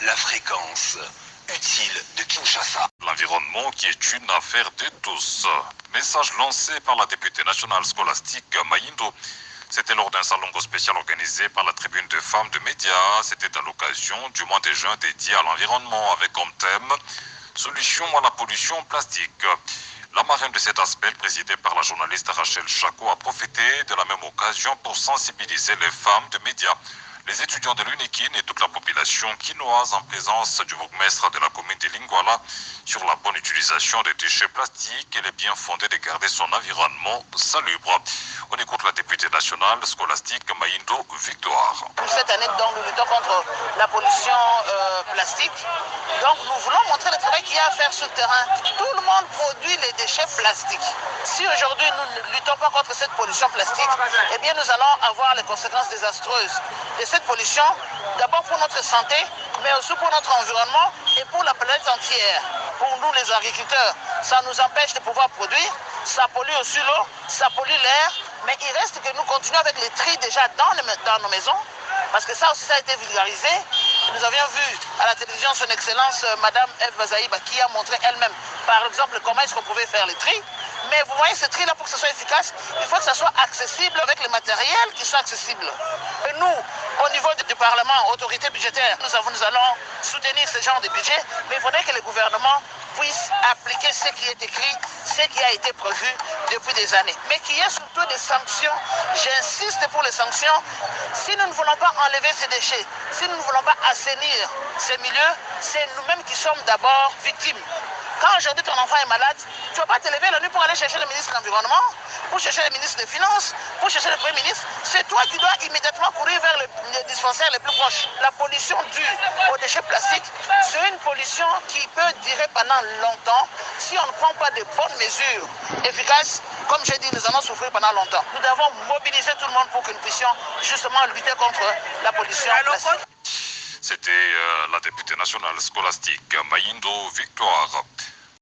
la fréquence utile de Kinshasa. L'environnement qui est une affaire de tous. Message lancé par la députée nationale scolastique Mayindo. C'était lors d'un salon spécial organisé par la tribune de femmes de médias. C'était à l'occasion du mois de juin dédié à l'environnement avec comme thème solution à la pollution plastique. La marraine de cet aspect, présidée par la journaliste Rachel Chako, a profité de la même occasion pour sensibiliser les femmes de médias, les étudiants de l'UNIKIN et toute la population quinoise en présence du bourgmestre de la commune de Lingwala sur la bonne utilisation des déchets plastiques et les bien fondés de garder son environnement salubre. On écoute la députée nationale scolastique Mayindo Victoire. Cette année, donc, nous luttons contre la pollution plastique. Donc, nous voulons montrer le travail qu'il y a à faire sur le terrain. Tout le monde produit les déchets plastiques. Si aujourd'hui nous ne luttons pas contre cette pollution plastique, eh bien nous allons avoir les conséquences désastreuses de cette pollution, d'abord pour notre santé, mais aussi pour notre environnement et pour la planète entière. Pour nous les agriculteurs, ça nous empêche de pouvoir produire, ça pollue aussi l'eau, ça pollue l'air, mais il reste que nous continuons avec les tri déjà dans nos maisons, parce que ça aussi ça a été vulgarisé. Nous avions vu à la télévision son excellence Madame Eve Bazaïba qui a montré elle-même, par exemple, comment est-ce qu'on pouvait faire les tri. Mais vous voyez, ce tri-là, pour que ce soit efficace, il faut que ça soit accessible avec les matériels qui sont accessibles. Et nous, au niveau du Parlement, autorité budgétaire, nous allons soutenir ce genre de budget, mais il faudrait que le gouvernement puisse appliquer ce qui est écrit, ce qui a été prévu depuis des années. Mais qu'il y ait surtout des sanctions. J'insiste pour les sanctions. Si nous ne voulons pas enlever ces déchets, si nous ne voulons pas assainir ces milieux, c'est nous-mêmes qui sommes d'abord victimes. Quand aujourd'hui ton enfant est malade, tu ne vas pas te lever la nuit pour aller chercher le ministre de l'Environnement, pour chercher le ministre des Finances, pour chercher le Premier ministre. C'est toi qui dois immédiatement courir vers les dispensaires les plus proches. La pollution due aux déchets plastiques, c'est une pollution qui peut durer pendant longtemps si on ne prend pas de bonnes mesures efficaces. Comme j'ai dit, nous allons souffrir pendant longtemps. Nous devons mobiliser tout le monde pour que nous puissions justement lutter contre la pollution plastique. C'était la députée nationale scolastique Mayindo Victoire.